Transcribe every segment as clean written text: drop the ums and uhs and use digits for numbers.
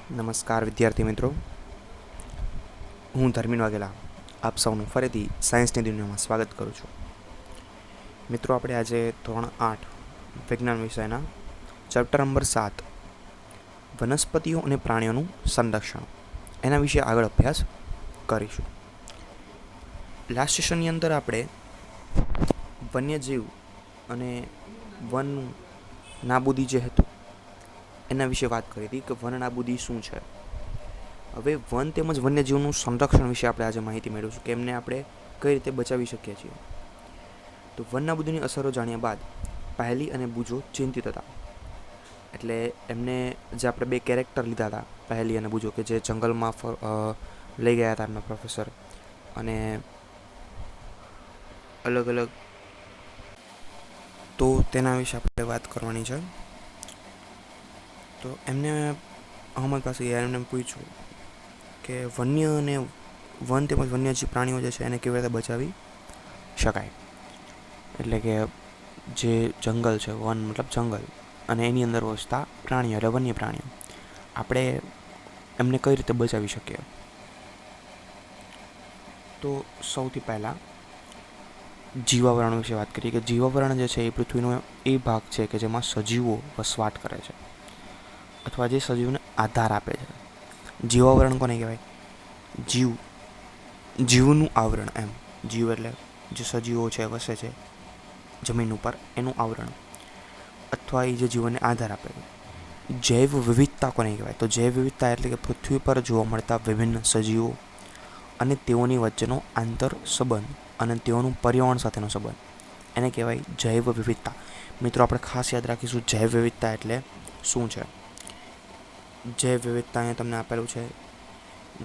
નમસ્કાર વિદ્યાર્થી મિત્રો, હું ધર્મીન વાઘેલા આપ સૌનું ફરીથી સાયન્સની દુનિયામાં સ્વાગત કરું છું. મિત્રો, આપણે આજે ધોરણ 8 વિજ્ઞાન વિષયના ચેપ્ટર નંબર 7 વનસ્પતિઓ અને પ્રાણીઓનું સંરક્ષણ એના વિશે આગળ અભ્યાસ કરીશું. લાસ્ટ સેશનની અંદર આપણે વન્યજીવ અને વનનું નાબૂદી જે હતું એના વિશે વાત કરી હતી કે વન નાબૂદી શું છે. હવે વન તેમજ વન્યજીવનું સંરક્ષણ વિશે આપણે આજે માહિતી મેળવીશું કે એમને આપણે કઈ રીતે બચાવી શકીએ છીએ. તો વન નાબૂદીની અસરો જાણ્યા બાદ પહેલી અને બુજો ચિંતિત હતા. એટલે એમને જે આપણે બે કેરેક્ટર લીધા હતા, પહેલી અને બુજો, કે જે જંગલમાં લઈ ગયા હતા એમના પ્રોફેસર, અને અલગ અલગ, તો તેના વિશે આપણે વાત કરવાની છે. તો એમને અહમદ પાસે એમને પૂછ્યું કે વન તેમજ વન્યજીવ પ્રાણીઓ જે છે એને કેવી રીતે બચાવી શકાય. એટલે કે જે જંગલ છે, વન મતલબ જંગલ, અને એની અંદર વસતા પ્રાણીઓ એટલે વન્ય પ્રાણીઓ, આપણે એમને કઈ રીતે બચાવી શકીએ. તો સૌથી પહેલાં જીવાવરણ વિશે વાત કરીએ કે જીવાવરણ જે છે એ પૃથ્વીનો એ ભાગ છે કે જેમાં સજીવો વસવાટ કરે છે અથવા જે સજીવને આધાર આપે છે. જીવાવરણ કોને કહેવાય? જીવનું આવરણ. એમ જીવ એટલે જે સજીવો છે, વસે છે જમીન ઉપર, એનું આવરણ, અથવા એ જે જીવનને આધાર આપે છે. જૈવ વિવિધતા કોને કહેવાય? તો જૈવ વિવિધતા એટલે કે પૃથ્વી પર જોવા મળતા વિભિન્ન સજીવો અને તેઓની વચ્ચેનો આંતર સંબંધ અને તેઓનું પર્યાવરણ સાથેનો સંબંધ, એને કહેવાય જૈવ વિવિધતા. મિત્રો, આપણે ખાસ યાદ રાખીશું જૈવ વિવિધતા એટલે શું છે. જૈવ વિવિધતા અહીંયા તમને આપેલું છે.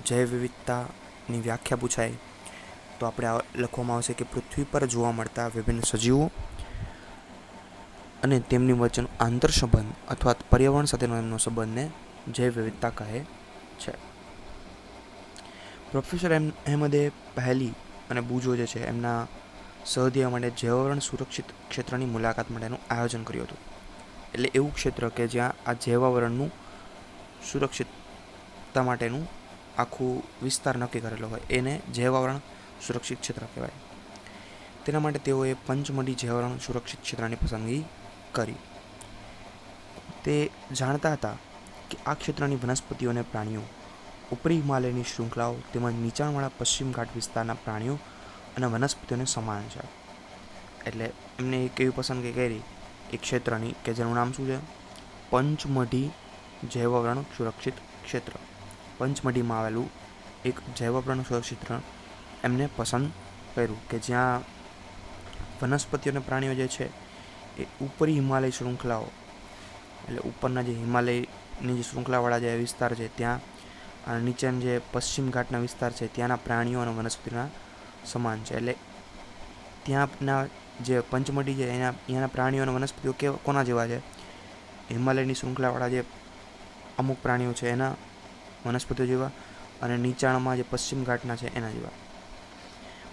જૈવ વિવિધતાની વ્યાખ્યા પૂછાય તો આપણે લખવામાં આવશે કે પૃથ્વી પર જોવા મળતા વિભિન્ન સજીવો અને તેમની વચ્ચેનો આંતર સંબંધ અથવા પર્યાવરણ સાથેનો એમનો સંબંધને જૈવ વિવિધતા કહે છે. પ્રોફેસર અહેમદે પહેલી અને બુજો જે છે એમના સહધ્યેય માટે જૈવાવરણ સુરક્ષિત ક્ષેત્રની મુલાકાત માટેનું આયોજન કર્યું હતું. એટલે એવું ક્ષેત્ર કે જ્યાં આ જૈવાવરણનું સુરક્ષિતતા માટેનું આખું વિસ્તાર નક્કી કરેલો હોય એને જૈવાવરણ સુરક્ષિત ક્ષેત્ર કહેવાય. તેના માટે તેઓએ પંચમઢી જૈવાવરણ સુરક્ષિત ક્ષેત્રની પસંદગી કરી. તે જાણતા હતા કે આ ક્ષેત્રની વનસ્પતિઓ અને પ્રાણીઓ ઉપરી હિમાલયની શૃંખલાઓ તેમજ નીચાણવાળા પશ્ચિમ ઘાટ વિસ્તારના પ્રાણીઓ અને વનસ્પતિઓને સમાન છે. એટલે એમને એક એવી પસંદગી કરી એક ક્ષેત્રની કે જેનું નામ શું છે? પંચમઢી જૈવાવરણ સુરક્ષિત ક્ષેત્ર. પંચમઢીમાં આવેલું એક જૈવાવરણ સુરક્ષિત ક્ષેત્ર એમને પસંદ કર્યું કે જ્યાં વનસ્પતિઓ અને પ્રાણીઓ જે છે એ ઉપરી હિમાલય શૃંખલાઓ, એટલે ઉપરના જે હિમાલયની જે શૃંખલાવાળા જે વિસ્તાર છે ત્યાં, અને નીચેના જે પશ્ચિમ ઘાટના વિસ્તાર છે ત્યાંના પ્રાણીઓ અને વનસ્પતિના સમાન છે. એટલે ત્યાંના જે પંચમઢી છે અહીંયાના પ્રાણીઓ અને વનસ્પતિઓ કોના જેવા છે? હિમાલયની શૃંખલાવાળા જે અમુક પ્રાણીઓ છે એના વનસ્પતિઓ જેવા, અને નીચાણમાં જે પશ્ચિમ ઘાટના છે એના જેવા.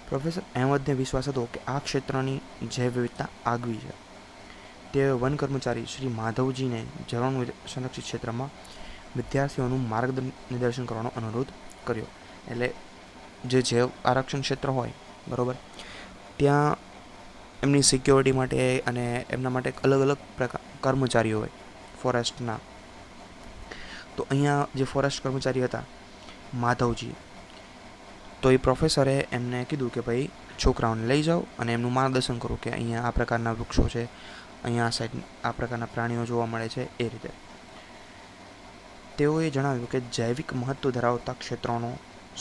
પ્રોફેસર અહેમદને વિશ્વાસ હતો કે આ ક્ષેત્રની જૈવ વિવિધતા આગવી છે. તે વન કર્મચારી શ્રી માધવજીને જૈવાવરણ સંરક્ષિત ક્ષેત્રમાં વિદ્યાર્થીઓનું માર્ગદર્શન કરવાનો અનુરોધ કર્યો. એટલે જે જૈવ આરક્ષણ ક્ષેત્ર હોય, બરાબર, ત્યાં એમની સિક્યોરિટી માટે અને એમના માટે અલગ અલગ કર્મચારીઓ હોય ફોરેસ્ટના. તો અહીંયા જે ફોરેસ્ટ કર્મચારી હતા માધવજી, તો એ પ્રોફેસરે એમને કીધું કે ભાઈ છોકરાઓને લઈ જાઓ અને એમનું માર્ગદર્શન કરો કે અહીંયા આ પ્રકારના વૃક્ષો છે, અહીંયા આ સાઈડ આ પ્રકારના પ્રાણીઓ જોવા મળે છે. એ રીતે તેઓએ જણાવ્યું કે જૈવિક મહત્વ ધરાવતા ક્ષેત્રોનું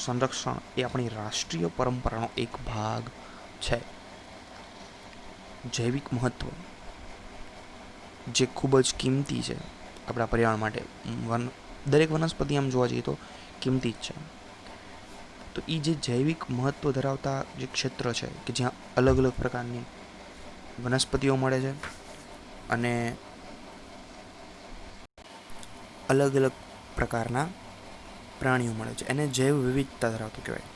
સંરક્ષણ એ આપણી રાષ્ટ્રીય પરંપરાનો એક ભાગ છે. જૈવિક મહત્વ જે ખૂબ જ કિંમતી છે આપણા પર્યાવરણ માટે. દરેક વનસ્પતિ આમ જોવા જઈએ તો કિંમતી જ છે. તો એ જે જૈવિક મહત્વ ધરાવતા જે ક્ષેત્ર છે કે જ્યાં અલગ અલગ પ્રકારની વનસ્પતિઓ મળે છે અને અલગ અલગ પ્રકારના પ્રાણીઓ મળે છે, એને જૈવ વિવિધતા ધરાવતું કહેવાય.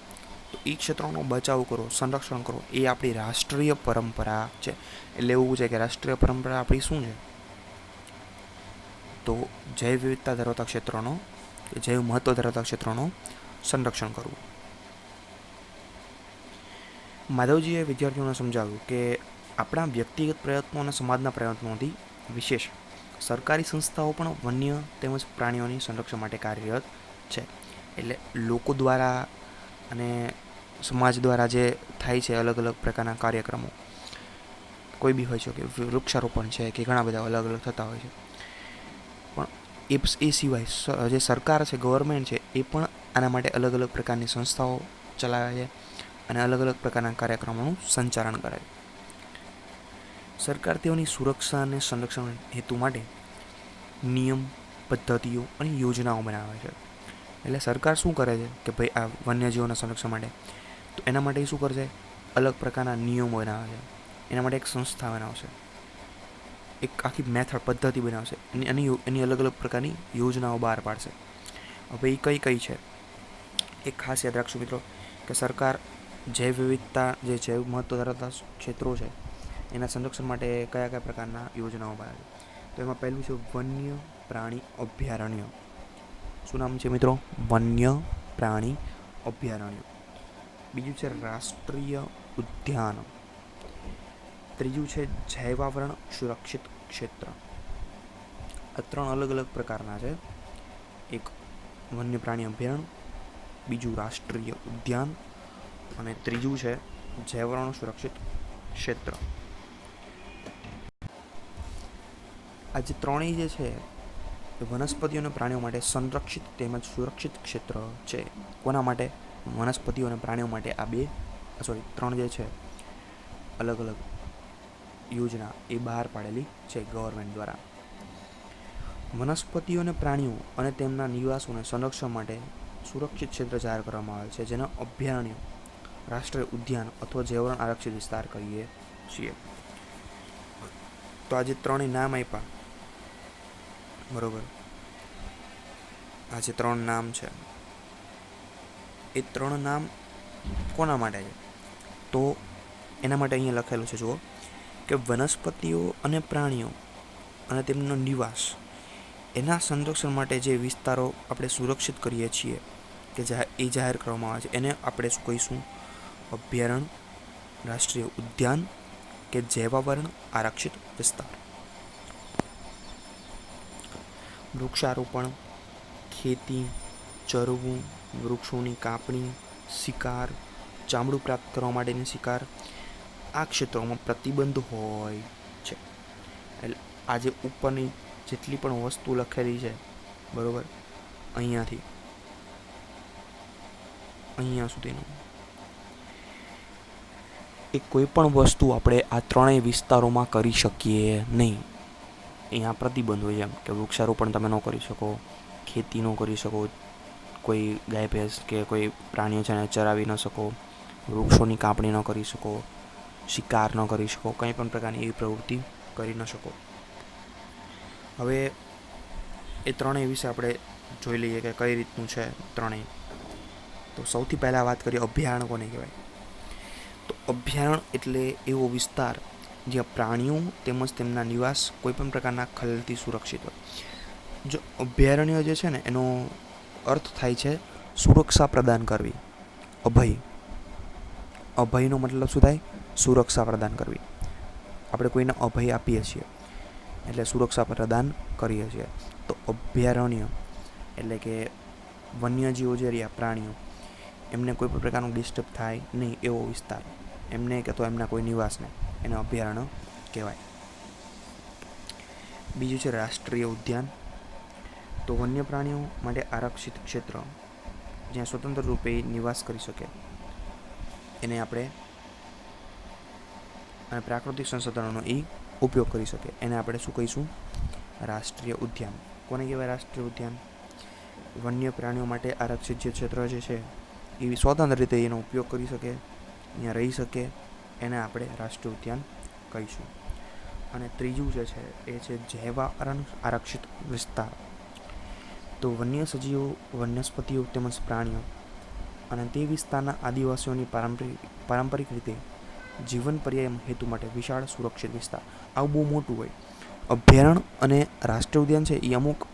તો એ ક્ષેત્રોનો બચાવ કરો, સંરક્ષણ કરો, એ આપણી રાષ્ટ્રીય પરંપરા છે. એટલે એવું છે કે રાષ્ટ્રીય પરંપરા આપણી શું છે? તો જૈવ વિવિધતા ધરાવતા ક્ષેત્રોનો કે જૈવ મહત્વ ધરાવતા ક્ષેત્રોનું સંરક્ષણ કરવું. માધવજીએ વિદ્યાર્થીઓને સમજાવ્યું કે આપણા વ્યક્તિગત પ્રયત્નો અને સમાજના પ્રયત્નોથી વિશેષ સરકારી સંસ્થાઓ પણ વન્ય તેમજ પ્રાણીઓની સંરક્ષણ માટે કાર્યરત છે. એટલે લોકો દ્વારા અને સમાજ દ્વારા જે થાય છે અલગ અલગ પ્રકારના કાર્યક્રમો કોઈ બી હોય છે કે વૃક્ષારોપણ છે કે ઘણા બધા અલગ અલગ થતા હોય છે, પણ એ સિવાય જે સરકાર છે, ગવર્મેન્ટ છે, એ પણ આના માટે અલગ અલગ પ્રકારની સંસ્થાઓ ચલાવે છે અને અલગ અલગ પ્રકારના કાર્યક્રમોનું સંચાલન કરે છે. સરકાર તેઓની સુરક્ષા અને સંરક્ષણ હેતુ માટે નિયમ, પદ્ધતિઓ અને યોજનાઓ બનાવે છે. એટલે સરકાર શું કરે છે કે ભાઈ આ વન્યજીવોના સંરક્ષણ માટે, તો એના માટે શું કરશે, અલગ પ્રકારના નિયમો બનાવે છે, એના માટે એક સંસ્થા બનાવશે, એક આખી મેથડ પદ્ધતિ બનાવશે, એની અલગ અલગ પ્રકારની યોજનાઓ બહાર પાડશે. હવે એ કઈ કઈ છે એક ખાસ યાદ રાખશું મિત્રો, કે સરકાર જૈવ વિવિધતા, જે જૈવ મહત્વ ધરાવતા ક્ષેત્રો છે એના સંરક્ષણ માટે કયા કયા પ્રકારના યોજનાઓ બહાર છે. તો એમાં પહેલું છે વન્ય પ્રાણી અભયારણ્ય. શું નામ છે મિત્રો? વન્ય પ્રાણી અભયારણ્ય. બીજું છે રાષ્ટ્રીય ઉદ્યાન. ત્રીજું છે જૈવાવરણ સુરક્ષિત ક્ષેત્ર. આ 3 અલગ અલગ પ્રકારના છે. એક વન્ય પ્રાણી અભયારણ્ય, બીજું રાષ્ટ્રીય ઉદ્યાન અને ત્રીજું છે જૈવાવરણ સુરક્ષિત ક્ષેત્ર. આ જે ત્રણેય જે છે એ વનસ્પતિઓ અને પ્રાણીઓ માટે સંરક્ષિત તેમજ સુરક્ષિત ક્ષેત્ર છે. કોના માટે? વનસ્પતિઓ અને પ્રાણીઓ માટે આ 3 જે છે અલગ અલગ યોજના એ બહાર પાડેલી છે ગવર્મેન્ટ દ્વારા. વનસ્પતિઓ અને પ્રાણીઓ અને તેમના નિવાસોને સંરક્ષણ માટે સુરક્ષિત ક્ષેત્ર જાહેર કરવામાં આવે છે, જેને અભયારણ્ય, રાષ્ટ્રીય ઉદ્યાન અથવા જૈવાવરણ આરક્ષિત વિસ્તાર કહીએ છીએ. તો આ જે 3 નામ આપ્યા, બરોબર, આ જે 3 નામ છે એ 3 નામ કોના માટે છે? તો એના માટે અહીંયા લખેલું છે, જુઓ કે વનસ્પતિઓ અને પ્રાણીઓ અને તેમનો નિવાસ એના સંરક્ષણ માટે જે વિસ્તારો આપણે સુરક્ષિત કરીએ છીએ કે એ જાહેર કરવામાં આવે છે, એને આપણે શું કહીશું? અભયારણ્ય, રાષ્ટ્રીય ઉદ્યાન કે જૈવાવરણ આરક્ષિત વિસ્તાર. વૃક્ષારોપણ, ખેતી, ચરવું, વૃક્ષોની કાપણી, શિકાર, ચામડું પ્રાપ્ત કરવા માટેની શિકાર, આ ક્ષેત્રોમાં પ્રતિબંધ હોય છે. એટલે આજે ઉપરની જેટલી પણ વસ્તુ લખેલી છે, બરોબર, અહીંયાથી અહીંયા સુધીનું એ કોઈ પણ વસ્તુ આપણે આ 3 વિસ્તારોમાં કરી શકીએ નહીં. અહીંયા પ્રતિબંધ હોય, જેમ કે વૃક્ષારોપણ તમે ન કરી શકો, ખેતી ન કરી શકો, કોઈ ગાય ભેંસ કે કોઈ પ્રાણીઓ છે એને ચરાવી ન શકો, વૃક્ષોની કાપણી ન કરી શકો, શિકાર ન કરી શકો, કંઈ પણ પ્રકારની એવી પ્રવૃત્તિ કરી ન શકો. હવે એ 3 વિશે આપણે જોઈ લઈએ કે કઈ રીતનું છે 3. તો સૌથી પહેલાં વાત કરીએ અભયારણ્ય કોને કહેવાય. તો અભયારણ્ય એટલે એવો વિસ્તાર જ્યાં પ્રાણીઓ તેમજ તેમના નિવાસ કોઈપણ પ્રકારના ખલેલથી સુરક્ષિત હોય. જો અભયારણ્ય જે છે ને એનો અર્થ થાય છે સુરક્ષા પ્રદાન કરવી. અભયનો મતલબ શું થાય? સુરક્ષા પ્રદાન કરવી. આપણે કોઈને અભય આપીએ છીએ એટલે સુરક્ષા પ્રદાન કરીએ છીએ. તો અભયારણ્ય એટલે કે વન્યજીવો જે રહ્યા, પ્રાણીઓ, એમને કોઈ પણ પ્રકારનું ડિસ્ટર્બ થાય નહીં એવો વિસ્તાર, એમને કે તો એમના કોઈ નિવાસને, એને અભયારણ્ય કહેવાય. બીજું છે રાષ્ટ્રીય ઉદ્યાન. તો વન્ય પ્રાણીઓ માટે આરક્ષિત ક્ષેત્ર જ્યાં સ્વતંત્ર રૂપે નિવાસ કરી શકે, એને આપણે અને પ્રાકૃતિક સંસાધનોનો ઉપયોગ કરી શકે, એને આપણે શું કહીશું? રાષ્ટ્રીય ઉદ્યાન. કોને કહેવાય રાષ્ટ્રીય ઉદ્યાન? વન્ય પ્રાણીઓ માટે આરક્ષિત જે ક્ષેત્ર જે છે એ સ્વતંત્ર રીતે એનો ઉપયોગ કરી શકે, અહીંયા રહી શકે, એને આપણે રાષ્ટ્રીય ઉદ્યાન કહીશું. અને ત્રીજું જે છે એ છે જૈવાવરણ આરક્ષિત વિસ્તાર. તો વન્ય સજીવો, વનસ્પતિઓ તેમજ પ્રાણીઓ અને તે વિસ્તારના આદિવાસીઓની પારંપરિક રીતે જીવન પર્યાય હેતુ માટે વિશાળ સુરક્ષિત વિસ્તાર. આવું બહુ મોટું હોય. અભયારણ્ય અને રાષ્ટ્રીય ઉદ્યાન છે એ અમુક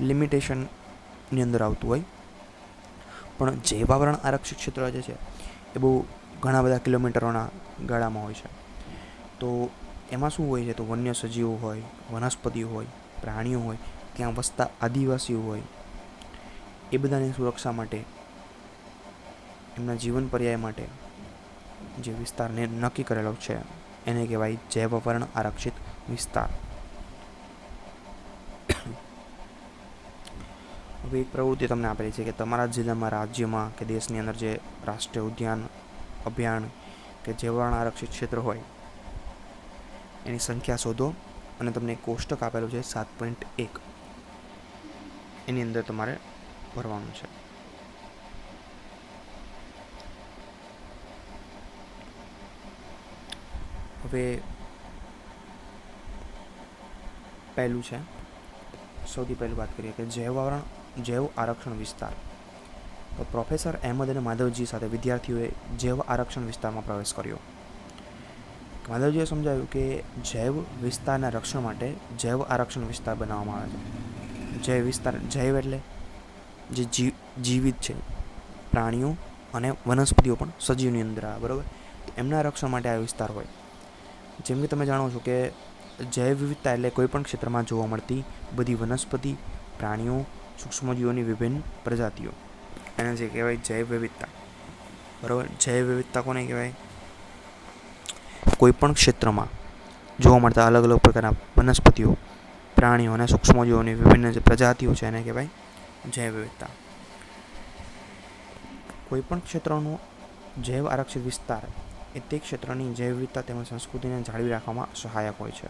લિમિટેશન ની અંદર આવતું હોય, પણ જૈવાવરણ આરક્ષિત ક્ષેત્ર જે છે એ બહુ ઘણા બધા કિલોમીટરોના ગાળામાં હોય છે. તો એમાં શું હોય છે, તો વન્ય સજીવો હોય, વનસ્પતિઓ હોય, પ્રાણીઓ હોય, ત્યાં વસતા આદિવાસીઓ હોય, એ બધાની સુરક્ષા માટે, એમના જીવન પર્યાય માટે જે વિસ્તારને નક્કી કરેલો છે એને કહેવાય જૈવાવરણ આરક્ષિત વિસ્તાર. હવે એક પ્રવૃત્તિ તમને આપેલી છે કે તમારા જિલ્લામાં, રાજ્યમાં કે દેશની અંદર જે રાષ્ટ્રીય ઉદ્યાન, અભયારણ્ય કે જૈવાવરણ આરક્ષિત ક્ષેત્ર હોય એની સંખ્યા શોધો, અને તમને એક કોષ્ટક આપેલું છે 7.1, એની અંદર તમારે ભરવાનું છે. હવે પહેલું છે, સૌથી પહેલું વાત કરીએ કે જૈવ આરક્ષણ વિસ્તાર. તો પ્રોફેસર અહેમદ અને માધવજી સાથે વિદ્યાર્થીઓએ જૈવ આરક્ષણ વિસ્તારમાં પ્રવેશ કર્યો. માધવજીએ સમજાવ્યું કે જૈવ વિસ્તારના રક્ષણ માટે જૈવ આરક્ષણ વિસ્તાર બનાવવામાં આવે છે. જૈવ વિસ્તાર, જૈવ એટલે જે જીવિત છે, પ્રાણીઓ અને વનસ્પતિઓ પણ સજીવની અંદર આવે, બરાબર. તો એમના રક્ષણ માટે આ વિસ્તાર હોય. જેમ કે તમે જાણો છો કે જૈવ વિવિધતા એટલે કોઈ પણ ક્ષેત્રમાં જોવા મળતી બધી વનસ્પતિ, પ્રાણીઓ, સૂક્ષ્મજીવોની વિભિન્ન પ્રજાતિઓ, એને જે કહેવાય જૈવ વિવિધતા, બરાબર. જૈવ વિવિધતા કોને કહેવાય? કોઈ પણ ક્ષેત્રમાં જોવા મળતા અલગ અલગ પ્રકારના વનસ્પતિઓ, પ્રાણીઓ અને સૂક્ષ્મજીવોની વિભિન્ન જે પ્રજાતિઓ છે એને કહેવાય જૈવ વિવિધતા. કોઈ પણ ક્ષેત્રનો જૈવ આરક્ષિત વિસ્તાર એ તે ક્ષેત્રની જૈવ વિવિધતા તેમજ સંસ્કૃતિને જાળવી રાખવામાં સહાયક હોય છે.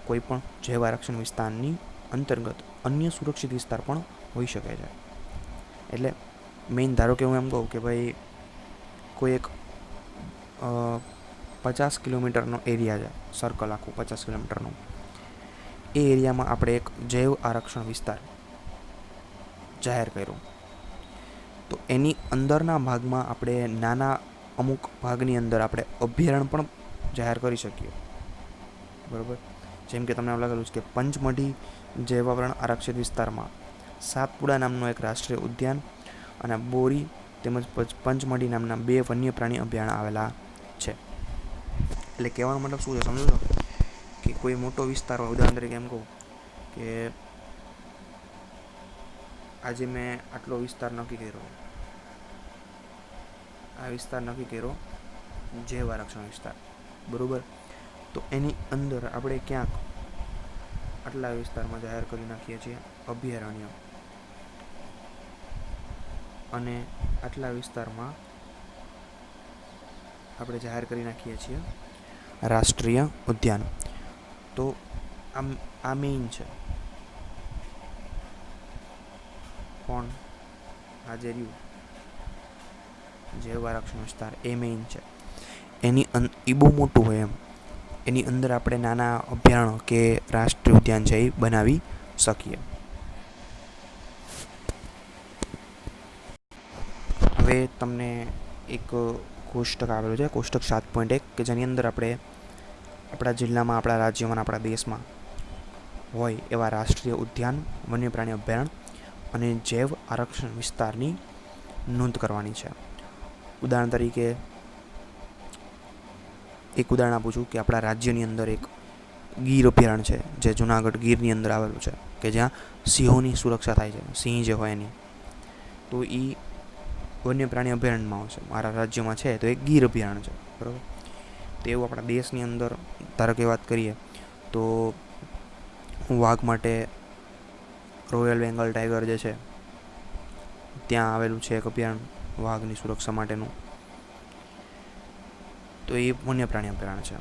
કોઈ પણ જૈવ આરક્ષણ વિસ્તારની અંતર્ગત અન્ય સુરક્ષિત વિસ્તાર પણ હોઈ શકે છે. એટલે મેઇન, ધારો કે હું એમ કહું કે ભાઈ કોઈ એક 50 કિલોમીટરનો એરિયા છે, સર્કલ આખું 50 કિલોમીટરનું, એ એરિયામાં આપણે એક જૈવ આરક્ષણ વિસ્તાર જાહેર કર્યો, તો એની અંદરના ભાગમાં આપણે નાના અમુક ભાગની અંદર આપણે અભયારણ્ય પણ જાહેર કરી શકીએ, બરાબર. જેમ કે તમને લખેલું છે કે પંચમઢી જૈવાવરણ આરક્ષિત વિસ્તારમાં સાતપુડા નામનો એક રાષ્ટ્રીય ઉદ્યાન અને બોરી તેમજ પંચમઢી નામના 2 વન્ય પ્રાણી અભયારણ્ય આવેલા છે. એટલે કહેવાનો મતલબ શું છે, સમજો છો કે કોઈ મોટો વિસ્તાર હોય, ઉદાહરણ તરીકે એમ કહું કે આજે મેં આટલો વિસ્તાર નક્કી કર્યો, આ વિસ્તાર નક્કી કર્યો જૈવ આરક્ષણ વિસ્તાર, બરાબર. તો એની અંદર આપણે ક્યાંક આટલા વિસ્તારમાં જાહેર કરી નાખીએ છીએ અભયારણ્ય, અને આટલા વિસ્તારમાં આપણે જાહેર કરી નાખીએ છીએ રાષ્ટ્રીય ઉદ્યાન. તો આ મેઇન છે. કોણ? આજે રહ્યું જૈવ આરક્ષણ વિસ્તાર, એ મેઇન છે. એ બહુ મોટું હોય એમ, એની અંદર આપણે નાના અભયારણ્ય કે રાષ્ટ્રીય ઉદ્યાન છે એ બનાવી શકીએ. હવે તમને એક કોષ્ટક આવેલું છે, કોષ્ટક 7.1, કે જેની અંદર આપણે આપણા જિલ્લામાં, આપણા રાજ્યમાં, આપણા દેશમાં હોય એવા રાષ્ટ્રીય ઉદ્યાન, વન્ય પ્રાણી અભયારણ્ય અને જૈવ આરક્ષણ વિસ્તારની નોંધ કરવાની છે. ઉદાહરણ તરીકે એક ઉદાહરણ આપું છું કે આપણા રાજ્યની અંદર એક ગીર અભયારણ્ય છે, જે જુનાગઢ ગીરની અંદર આવેલું છે, કે જ્યાં સિંહોની સુરક્ષા થાય છે, સિંહ જે હોય એની. તો એ વન્ય પ્રાણી અભયારણ્યમાં આવશે. મારા રાજ્યમાં છે તો એક ગીર અભયારણ્ય છે, બરાબર. તો એવું આપણા દેશની અંદર, ધારો કે વાત કરીએ તો વાઘ માટે રોયલ બેંગલ ટાઈગર જે છે ત્યાં આવેલું છે એક અભયારણ્ય વાઘની સુરક્ષા માટેનું, તો એ વન્ય પ્રાણી અભયારણ્ય છે.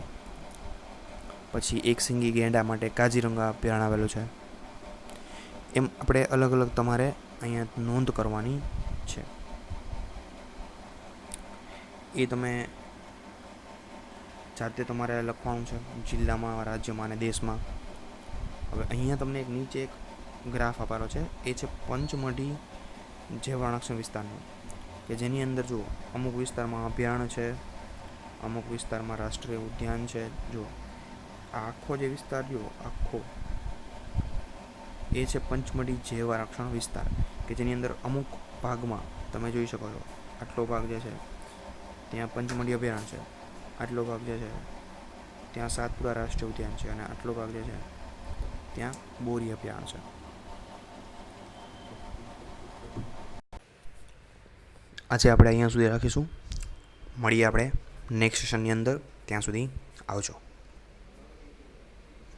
પછી એક સિંગી ગેંડા માટે કાજીરંગા અભયારણ્ય આવેલું છે. એમ આપણે અલગ અલગ તમારે અહીંયા નોંધ કરવાની છે. એ તમે જાતે તમારે લખવાનું છે, જિલ્લામાં, રાજ્યમાં અને દેશમાં. હવે અહીંયા તમને એક નીચે એક ગ્રાફ આપેલો છે, એ છે પંચમઢી જૈવ આરક્ષણ વિસ્તારનો, કે જેની અંદર જો અમુક વિસ્તારમાં અભયારણ્ય છે, અમુક વિસ્તારમાં રાષ્ટ્રીય ઉદ્યાન છે. જો આ આખો જે વિસ્તાર જો આખો, એ છે પંચમઢી જૈવ આરક્ષણ વિસ્તાર, કે જેની અંદર અમુક ભાગમાં તમે જોઈ શકો છો આટલો ભાગ જે છે ત્યાં પંચમઢી અભયારણ્ય છે, આટલો ભાગ જે છે ત્યાં સાતપુરા રાષ્ટ્રીય ઉદ્યાન છે, અને આટલો ભાગ જે છે ત્યાં બોરી અભયારણ્ય છે. આજે આપણે અહીંયા સુધી રાખીશું. મળીએ આપણે નેક્સ્ટ સેશનની અંદર. ત્યાં સુધી આવજો.